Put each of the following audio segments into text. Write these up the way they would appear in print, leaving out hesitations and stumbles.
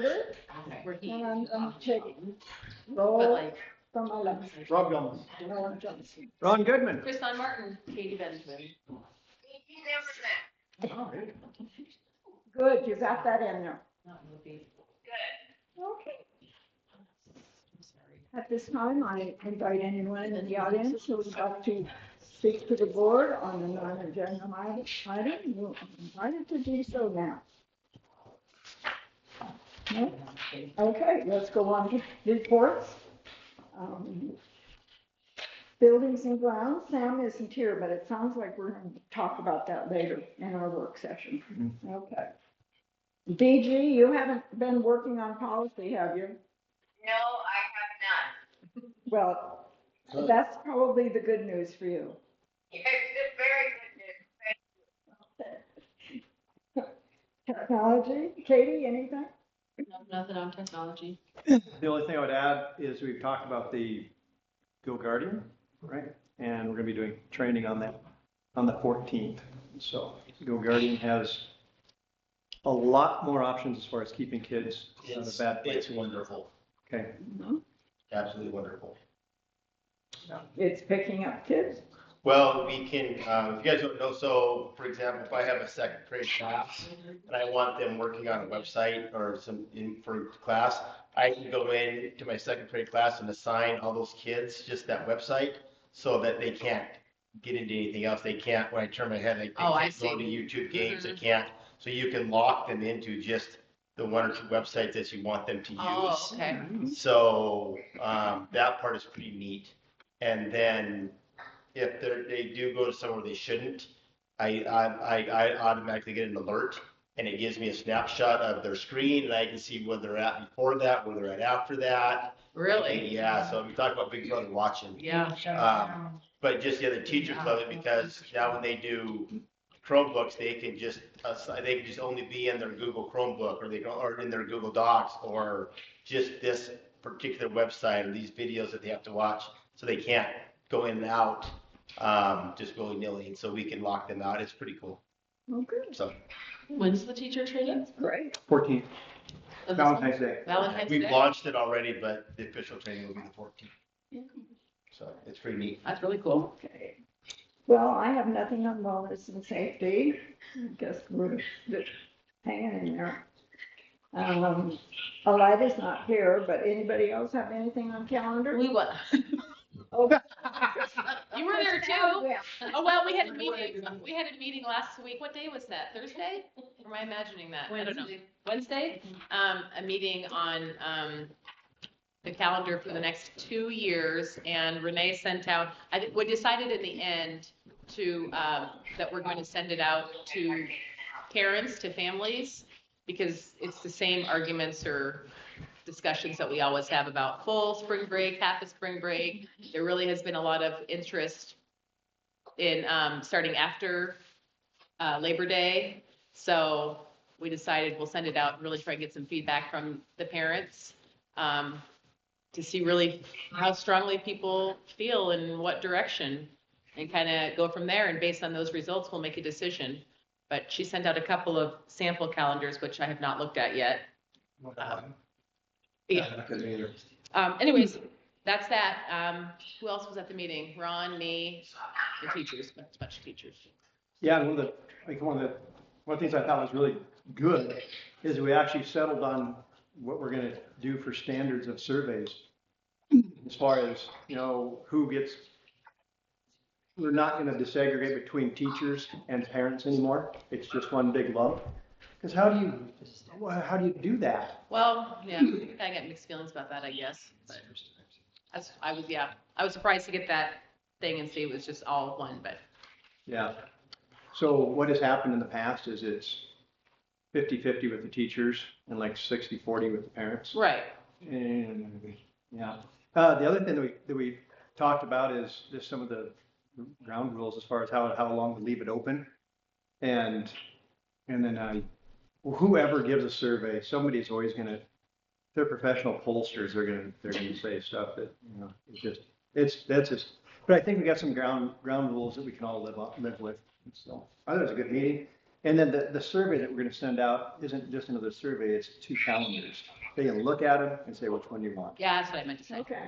order. Where he, And I'm taking but roll like, from my left. Rob Gomez. Ron Johnson. Ron Goodman. Chris Von Martin, Katie Benjamin. Good, you got that in there. Not movie. Okay. At this time, I invite anyone in the audience who would like to speak to the board on the non-agenda item. You're invited to do so now. No? Okay, let's go on to reports. Buildings and grounds, Sam isn't here, but it sounds like we're going to talk about that later in our work session. Okay. BG, you haven't been working on policy, have you? No, I have not. Well, that's probably the good news for you. It's very good news. Technology, Katie, anything? No, nothing on technology. The only thing I would add is we've talked about the Go Guardian, right? And we're going to be doing training on that on the 14th. So Go Guardian has a lot more options as far as keeping kids out of bad places. It's wonderful. Okay. Absolutely wonderful. It's picking up kids. Well, we can, if you guys don't know, so for example, if I have a second grade class and I want them working on a website or for class, I can go in to my second grade class and assign all those kids just that website so that they can't get into anything else. They can't, when I turn my head, they can't go to YouTube games, they can't. So you can lock them into just the one or two websites that you want them to use. Oh, okay. So that part is pretty neat. And then if they do go to somewhere they shouldn't, I automatically get an alert and it gives me a snapshot of their screen and I can see where they're at before that, where they're at after that. Really? And yeah, so we talk about Big Brother watching. Yeah. But just the teachers love it because now when they do Chromebooks, they can just only be in their Google Chromebook or in their Google Docs or just this particular website or these videos that they have to watch, so they can't go in and out just willy-nilly, and so we can lock them out. It's pretty cool. Oh, good. So When's the teacher training? Great. 14th. Valentine's Day. Valentine's we've Day? launched it already, but the official training will be the 14th. So it's pretty neat. That's really cool. Okay. Well, I have nothing on wellness and safety. I guess we're just hanging in there. Alida's not here, but anybody else have anything on calendar? We what? Oh, You were there too? yeah. Oh, well, we had a meeting. We had a meeting last week. What day was that? Thursday? Or am I imagining that? I don't know. Wednesday? A meeting on, the calendar for the next 2 years, and Renee sent out, I think we decided in the end to, that we're going to send it out to parents, to families, because it's the same arguments or discussions that we always have about full spring break, half a spring break. There really has been a lot of interest in starting after Labor Day. So we decided we'll send it out and really try to get some feedback from the parents to see really how strongly people feel and what direction, and kind of go from there. And based on those results, we'll make a decision. But she sent out a couple of sample calendars, which I have not looked at yet. Yeah. Anyways, that's that. Who else was at the meeting? Ron, me, the teachers, a bunch of teachers. Yeah, and one of the things I thought was really good is we actually settled on what we're going to do for standards of surveys, as far as, who gets. We're not going to desegregate between teachers and parents anymore. It's just one big lump. Because how do you do that? Well, yeah, I got mixed feelings about that, I guess. But I was surprised to get that thing and see it was just all one, but. Yeah. So what has happened in the past is it's 50-50 with the teachers and like 60-40 with the parents. Right. And yeah. The other thing that we talked about is just some of the ground rules as far as how long to leave it open, and then whoever gives a survey, somebody's always going to. They're professional pollsters. They're going to say stuff that that's just. But I think we got some ground rules that we can all live with. So I thought it was a good meeting. And then the survey that we're gonna send out isn't just another survey, it's 2 calendars. They can look at them and say which one you want. Yeah, that's what I meant to say. Okay.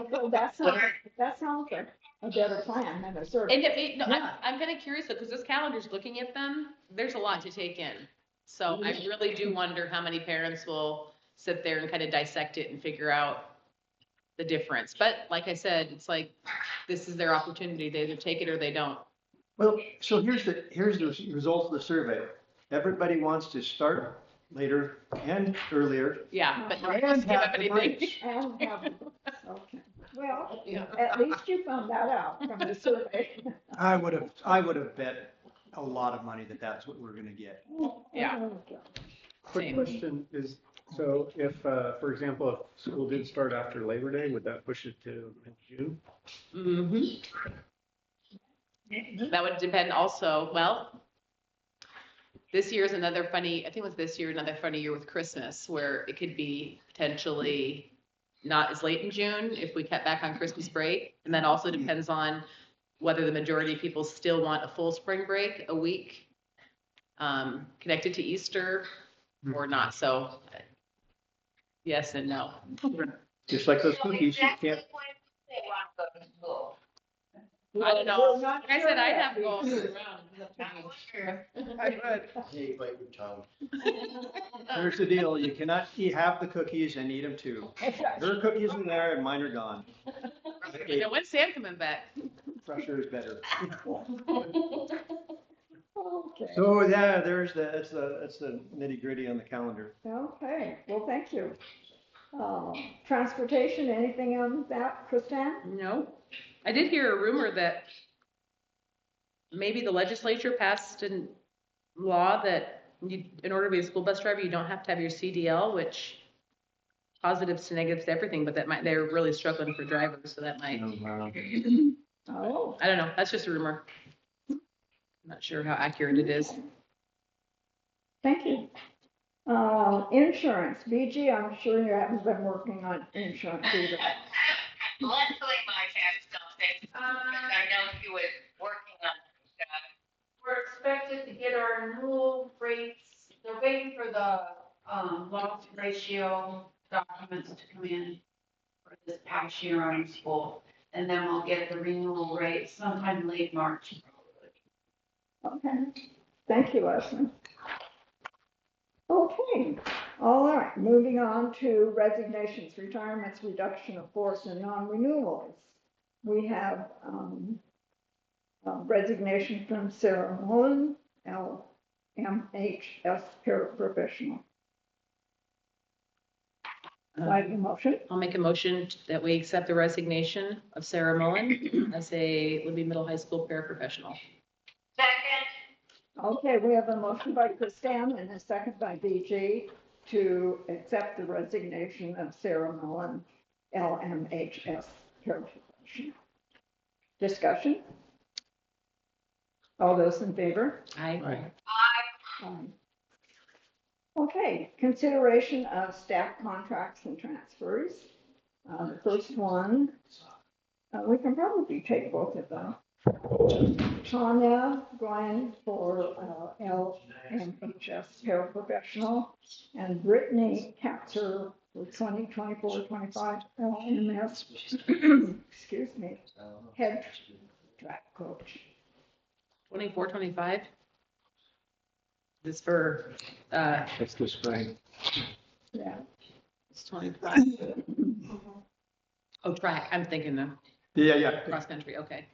Well, that sounds like a better plan than a survey. And no, Yeah. I'm kind of curious though, because this calendar's looking at them, there's a lot to take in. So I really do wonder how many parents will sit there and kind of dissect it and figure out the difference. But like I said, it's like, this is their opportunity. They either take it or they don't. Well, so here's the results of the survey. Everybody wants to start later and earlier. Yeah, but And don't give up have the anything. breaks. And have, okay, well, Yeah. at least you found that out from the survey. I would have bet a lot of money that that's what we're gonna get. Yeah. Quick Same. question is, so if, for example, if school did start after Labor Day, would that push it to mid-June? Mhm. That would depend also, well, this year is another funny, I think it was this year, another funny year with Christmas, where it could be potentially not as late in June if we cut back on Christmas break. And that also depends on whether the majority of people still want a full spring break, a week, connected to Easter or not. So yes and no. Just like those So cookies, you exactly can't, when they want to go to school. I don't know. We're not Like I sure said, I'd yet. have goals around. Hey, bite your tongue. here's the deal, you cannot have the cookies and eat them too. Her cookies are there and mine are gone. You know, when's Sam coming back? Fresher is better. Okay, So yeah, that's the nitty gritty on the calendar. okay, well, thank you. Transportation, anything on that, Kristan? No. I did hear a rumor that maybe the legislature passed a law that you, in order to be a school bus driver, you don't have to have your CDL, which positives to negatives to everything, but they're really struggling for drivers, so that might, Oh, I don't know, that's just a rumor. I'm not sure how accurate it is. thank you. Insurance, BG, I'm sure you haven't been working on insurance either. Luckily, my tax don't think, I know he was working on stuff. We're expected to get our renewal rates, they're waiting for the, loss ratio documents to come in for this past year on school, and then we'll get the renewal rate sometime late March. Okay, thank you, Leslie. Okay, all right, moving on to resignations, retirements, reduction of force, and non-renewals. We have resignation from Sarah Mullen, LMHS paraprofessional. Do I have a motion? I'll make a motion that we accept the resignation of Sarah Mullen as a Libby Middle High School paraprofessional. Second, Okay, we have a motion by Kristan and a second by BG to accept the resignation of Sarah Mullen, LMHS paraprofessional. Discussion? All those in favor? Aye. Aye. Okay, consideration of staff contracts and transfers. The first one, we can probably take both of them. Tanya Glenn for LMHS paraprofessional and Brittany Katzer for 2024-25 LMS, excuse me, head track coach. 24, 25? This for, It's the spring. Yeah. it's 25. Oh, track, I'm thinking the Yeah. cross country, okay.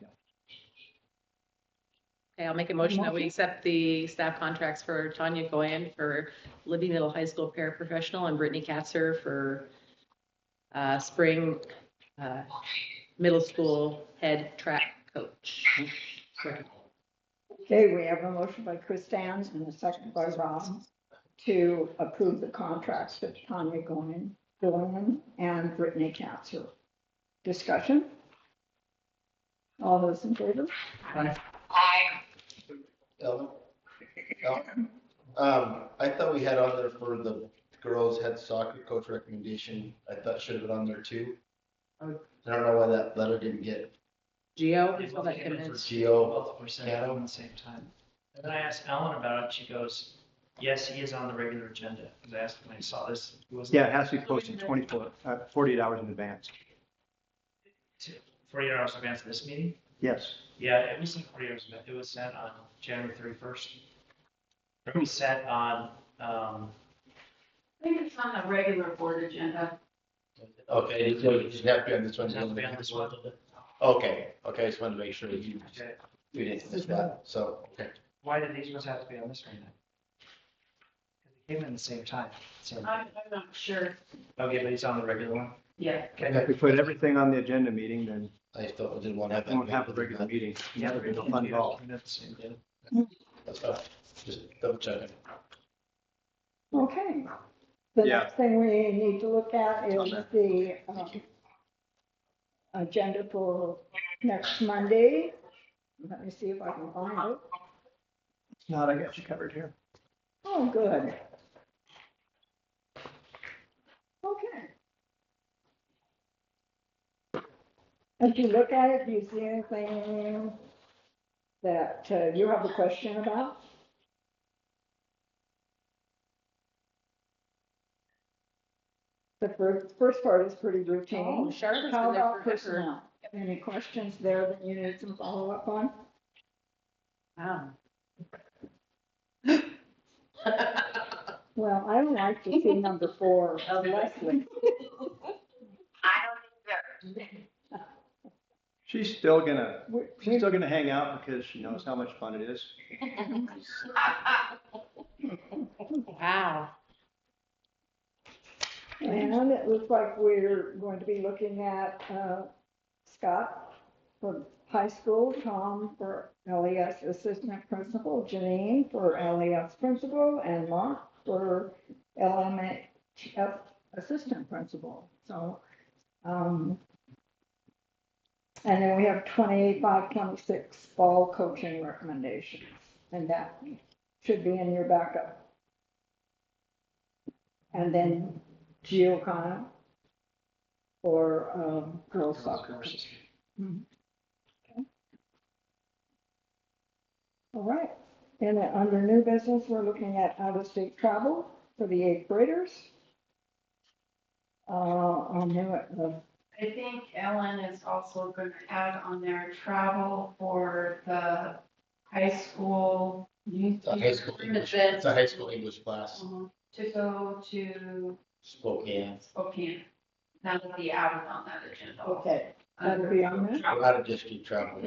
Okay, I'll make a motion that we accept the staff contracts for Tanya Goyen for Libby Middle High School paraprofessional and Brittany Katzer for spring middle school head track coach. Okay, we have a motion by Kristan and a second by Rob to approve the contracts with Tanya Goyen and Brittany Katzer. Discussion? All those in favor? I, Ellen? I thought we had on there for the girls head soccer coach recommendation. I thought should have been on there too. I don't know why that letter didn't get Geo, we saw that come in. for Geo. Both were sent out at the same time. And then I asked Ellen about it, she goes, yes, he is on the regular agenda, because I asked when I saw this, he wasn't. Yeah, it has to be posted 48 hours in advance. 48 hours in advance of this meeting? Yes. Yeah, it wasn't 48 hours, it was sent on January 31st. It was sent on, I think it's on the regular board agenda. Okay, so you just have to be on this one. Does it have to be on this one? Okay, okay, I just wanted to make sure that you Okay. didn't miss that, so, okay. Why did these ones have to be on this one then? 'Cause they came in the same time. Same. I'm not sure. Okay, but he's on the regular one? Yeah. And if we put everything on the agenda meeting, then I still didn't want to have we that. won't have a regular meeting. Yeah, That'll be no fun at all. That's the same day. That's fine, just double checking. Okay. The Yeah. next thing we need to look at is the Thank you. agenda for next Monday. Let me see if I can find it. If not, I got you covered here. Oh, good. Okay. As you look at it, do you see anything that you have a question about? The first part is pretty routine. Oh, Charlotte's How been there about forever. personnel? Any questions there that you need some follow-up on? Wow. Well, I would like to see number 4, Leslie. I don't think so. She's still gonna, We- she's still gonna hang out because she knows how much fun it is. Wow. And it looks like we're going to be looking at Scott for high school, Tom for LES assistant principal, Janine for LES principal, and Mark for LMHF assistant principal. So, and then we have 25-26 fall coaching recommendations, and that should be in your backup. And then Giocano for girls soccer. Mhm. Okay. All right, and then under new business, we're looking at out-of-state travel for the 8th graders. On new, I think Ellen is also going to add on their travel for the high school youth. It's a high school English, event it's a high school English class, To go to Spokane. Spokane. That'll be added on that agenda. okay, that'll be on there. A lot of district travel.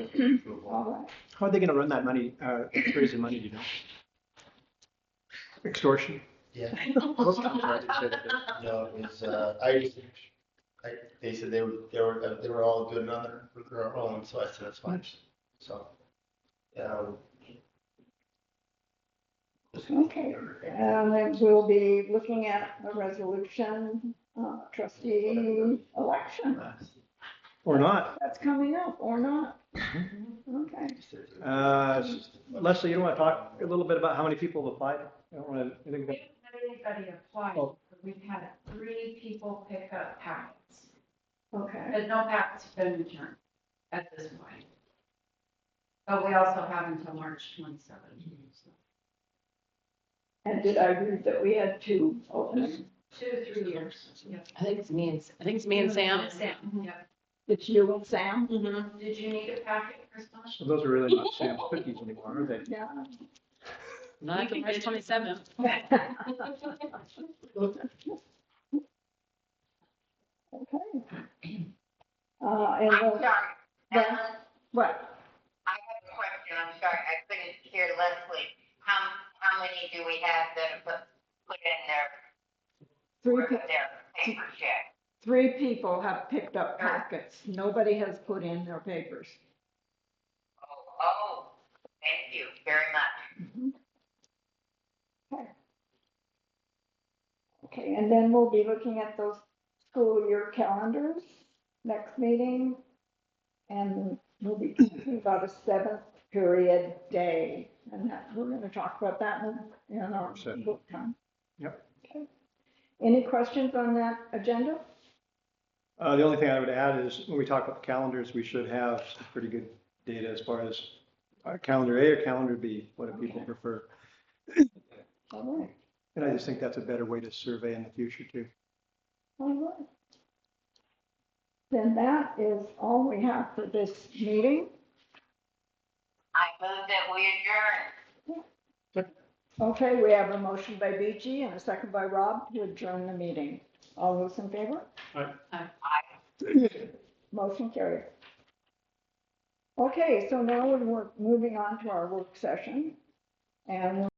All right, How are they gonna run that money, raise the money, do you know? Extortion? Yeah. No, No, it's, they said they were all good on their own, so I said, that's fine. So, okay, and then we'll be looking at a resolution, trustee election. Or not. That's coming up, or not. Okay. Leslie, you don't wanna talk a little bit about how many people have applied? I don't wanna, I think We haven't had anybody apply, Oh. but we've had 3 people pick up packets. Okay, But no packets have been returned at this point. But we also have until March 27th. So and did I read that we had 2 openings? 2 to 3 years. Yep. I think it's me and Sam. Sam, yep. It's you and Sam? Mm-hmm. Did you need a packet for someone? so those are really not Sam's cookies anymore, are they? Yeah. Not until March 27th. Okay. And I'm sorry. then, Ellen, what? I have a question. I'm sorry. I couldn't hear Leslie. How many do we have that have put in Three, their papers yet? 3 people have picked up packets. Nobody has put in their papers. Oh, thank you very much. Okay. Okay, and then we'll be looking at those school year calendars next meeting. And we'll be talking about a 7th period day. And that, we're gonna talk about that in our book time. Yep. Okay. Any questions on that agenda? The only thing I would add is when we talk about the calendars, we should have some pretty good data as far as calendar A or calendar B, what do people prefer? All right, And I just think that's a better way to survey in the future too. all right. Then that is all we have for this meeting. I move that we adjourn. Okay, we have a motion by BG and a second by Rob to adjourn the meeting. All those in favor? Motion carried. Okay, so now we're moving on to our work session. And